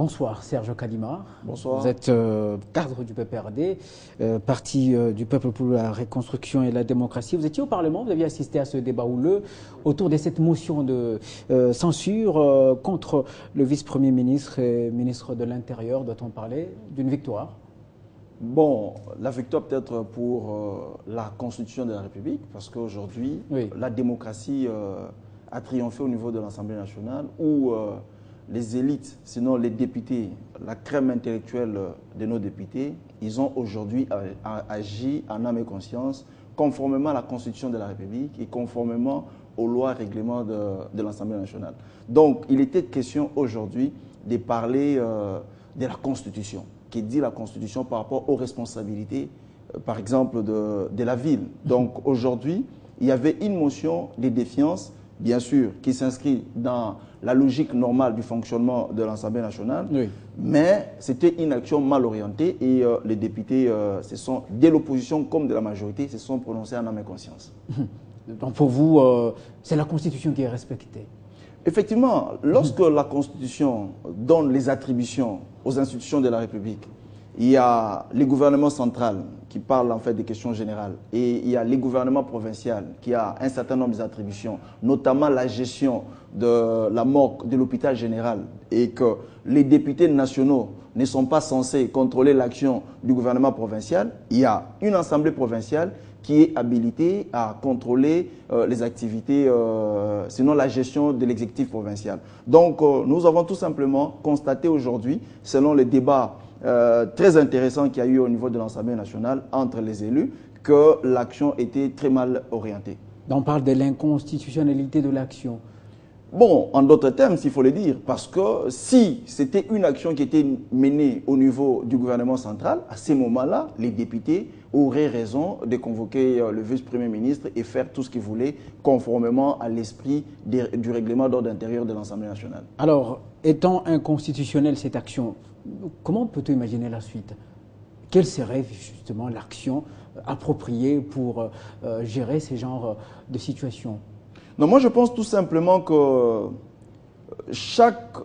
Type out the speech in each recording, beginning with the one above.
Bonsoir Serge Kadima. Bonsoir. Vous êtes cadre du PPRD, Parti du Peuple pour la Reconstruction et la Démocratie. Vous étiez au Parlement, vous aviez assisté à ce débat houleux autour de cette motion de censure contre le vice-premier ministre et ministre de l'Intérieur. Doit-on parler d'une victoire? Bon, la victoire peut-être pour la Constitution de la République, parce qu'aujourd'hui, oui, la démocratie a triomphé au niveau de l'Assemblée nationale, où les élites, sinon les députés, la crème intellectuelle de nos députés, ils ont aujourd'hui agi en âme et conscience, conformément à la Constitution de la République et conformément aux lois et règlements de l'Assemblée nationale. Donc, il était question aujourd'hui de parler de la Constitution, qui dit la Constitution par rapport aux responsabilités, par exemple, de la ville. Donc, aujourd'hui, il y avait une motion de défiance, bien sûr, qui s'inscrit dans la logique normale du fonctionnement de l'Assemblée nationale, oui, mais c'était une action mal orientée et les députés, dès l'opposition comme de la majorité, se sont prononcés en âme et conscience. Donc pour vous, c'est la Constitution qui est respectée? Effectivement, lorsque la Constitution donne les attributions aux institutions de la République, il y a les gouvernements centraux qui parlent en fait des questions générales et il y a les gouvernements provinciaux qui a un certain nombre d'attributions, notamment la gestion de la morgue de l'hôpital général et que les députés nationaux ne sont pas censés contrôler l'action du gouvernement provincial. Il y a une assemblée provinciale qui est habilitée à contrôler les activités, sinon la gestion de l'exécutif provincial. Donc nous avons tout simplement constaté aujourd'hui, selon les débats très intéressant qu'il y a eu au niveau de l'Assemblée nationale entre les élus, que l'action était très mal orientée. On parle de l'inconstitutionnalité de l'action. Bon, en d'autres termes, s'il faut le dire, parce que si c'était une action qui était menée au niveau du gouvernement central, à ce moment-là, les députés auraient raison de convoquer le vice-premier ministre et faire tout ce qu'ils voulaient conformément à l'esprit du règlement d'ordre intérieur de l'Assemblée nationale. Alors, étant inconstitutionnelle cette action, comment peut-on imaginer la suite? Quelle serait justement l'action appropriée pour gérer ces genres de situations? Non, moi je pense tout simplement que chaque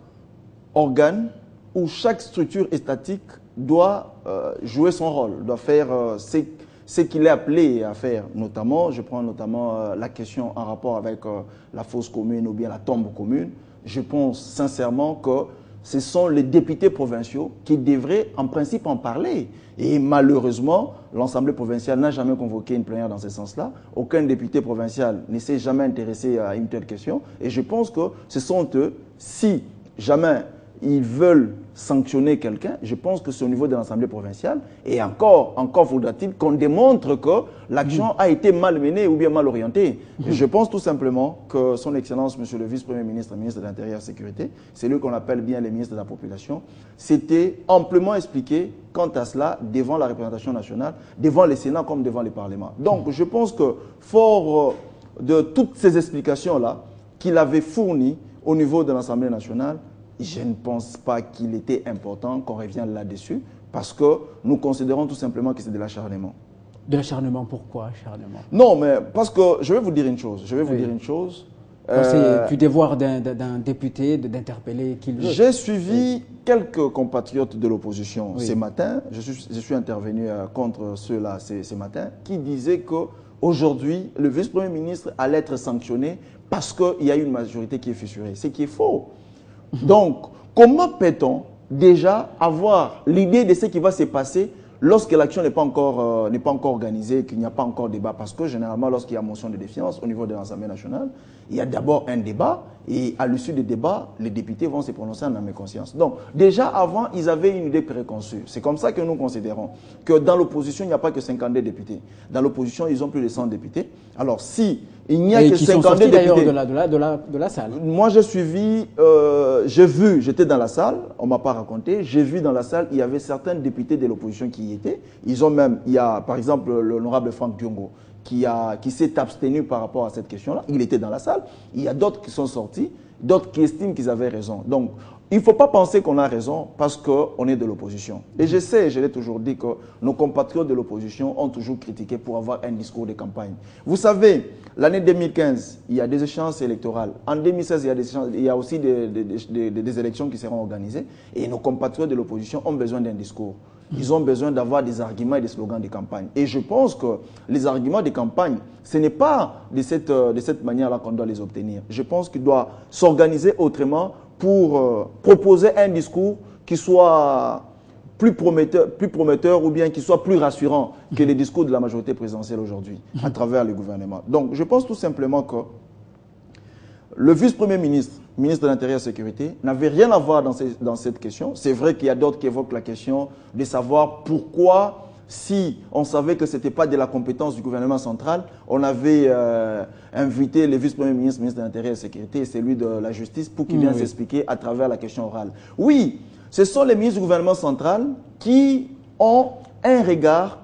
organe ou chaque structure étatique doit jouer son rôle, doit faire ce qu'il est appelé à faire. Notamment, je prends notamment la question en rapport avec la fosse commune ou bien la tombe commune. Je pense sincèrement que ce sont les députés provinciaux qui devraient en principe en parler. Et malheureusement, l'Assemblée provinciale n'a jamais convoqué une plénière dans ce sens-là. Aucun député provincial ne s'est jamais intéressé à une telle question. Et je pense que ce sont eux, si jamais ils veulent sanctionner quelqu'un, je pense que c'est au niveau de l'Assemblée provinciale. Et encore faudra-t-il qu'on démontre que l'action a été mal menée ou bien mal orientée. Je pense tout simplement que son Excellence, Monsieur le Vice-Premier ministre, ministre de l'Intérieur et de la Sécurité, c'est lui qu'on appelle bien les ministres de la Population, s'était amplement expliqué quant à cela devant la représentation nationale, devant le Sénat comme devant les parlements. Donc je pense que fort de toutes ces explications-là qu'il avait fournies au niveau de l'Assemblée nationale, je ne pense pas qu'il était important qu'on revienne là-dessus parce que nous considérons tout simplement que c'est de l'acharnement. De l'acharnement, pourquoi acharnement? Non, mais parce que je vais vous dire une chose. Je vais vous dire une chose. C'est du devoir d'un député d'interpeller qui le veut. J'ai suivi quelques compatriotes de l'opposition ce matin. Je suis intervenu contre ceux-là ce matin qui disaient qu'aujourd'hui, le vice-premier ministre allait être sanctionné parce qu'il y a une majorité qui est fissurée. Ce qui est faux. Donc, comment peut-on déjà avoir l'idée de ce qui va se passer lorsque l'action n'est pas encore organisée, qu'il n'y a pas encore débat? Parce que généralement, lorsqu'il y a motion de défiance au niveau de l'Assemblée nationale, il y a d'abord un débat et à l'issue du débat, les députés vont se prononcer en âme et conscience. Donc, déjà avant, ils avaient une idée préconçue. C'est comme ça que nous considérons que dans l'opposition, il n'y a pas que 52 députés. Dans l'opposition, ils ont plus de 100 députés. Alors, si il n'y a que 52 députés de la salle. Moi, j'ai suivi, j'ai vu, j'étais dans la salle, on ne m'a pas raconté, j'ai vu dans la salle, il y avait certains députés de l'opposition qui y étaient. Ils ont même, il y a par exemple l'honorable Franck Diongo qui s'est abstenu par rapport à cette question-là. Il était dans la salle. Il y a d'autres qui sont sortis, d'autres qui estiment qu'ils avaient raison. Donc, il ne faut pas penser qu'on a raison parce qu'on est de l'opposition. Et je sais, je l'ai toujours dit, que nos compatriotes de l'opposition ont toujours critiqué pour avoir un discours de campagne. Vous savez, l'année 2015, il y a des échéances électorales. En 2016, il y a aussi des élections qui seront organisées. Et nos compatriotes de l'opposition ont besoin d'un discours. Ils ont besoin d'avoir des arguments et des slogans de campagne. Et je pense que les arguments de campagne, ce n'est pas de cette manière-là qu'on doit les obtenir. Je pense qu'il doit s'organiser autrement pour proposer un discours qui soit plus prometteur ou bien qui soit plus rassurant que les discours de la majorité présidentielle aujourd'hui à travers le gouvernement. Donc je pense tout simplement que le vice-premier ministre, ministre de l'Intérieur et de la Sécurité, n'avait rien à voir dans cette question. C'est vrai qu'il y a d'autres qui évoquent la question de savoir pourquoi, si on savait que ce n'était pas de la compétence du gouvernement central, on avait invité le vice-premier ministre, ministre de l'Intérieur et de la Sécurité et celui de la Justice pour qu'ils viennent s'expliquer à travers la question orale. Oui, ce sont les ministres du gouvernement central qui ont un regard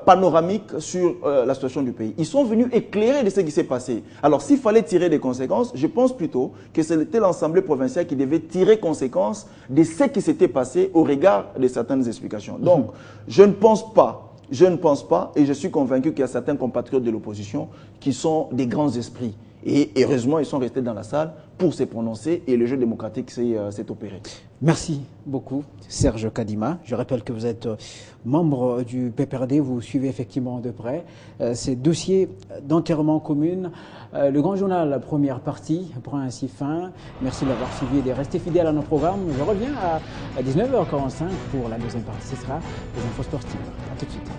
panoramique sur la situation du pays. Ils sont venus éclairer de ce qui s'est passé. Alors, s'il fallait tirer des conséquences, je pense plutôt que c'était l'Assemblée provinciale qui devait tirer conséquence de ce qui s'était passé au regard de certaines explications. Donc, je ne pense pas, et je suis convaincu qu'il y a certains compatriotes de l'opposition qui sont des grands esprits. Et heureusement, ils sont restés dans la salle pour se prononcer et le jeu démocratique s'est opéré. Merci beaucoup, Serge Kadima. Je rappelle que vous êtes membre du PPRD, vous suivez effectivement de près ces dossiers d'enterrement commune. Le Grand Journal, la première partie, prend ainsi fin. Merci de l'avoir suivi et de rester fidèle à nos programmes. Je reviens à 19h45 pour la deuxième partie. Ce sera les infos sportives. A tout de suite.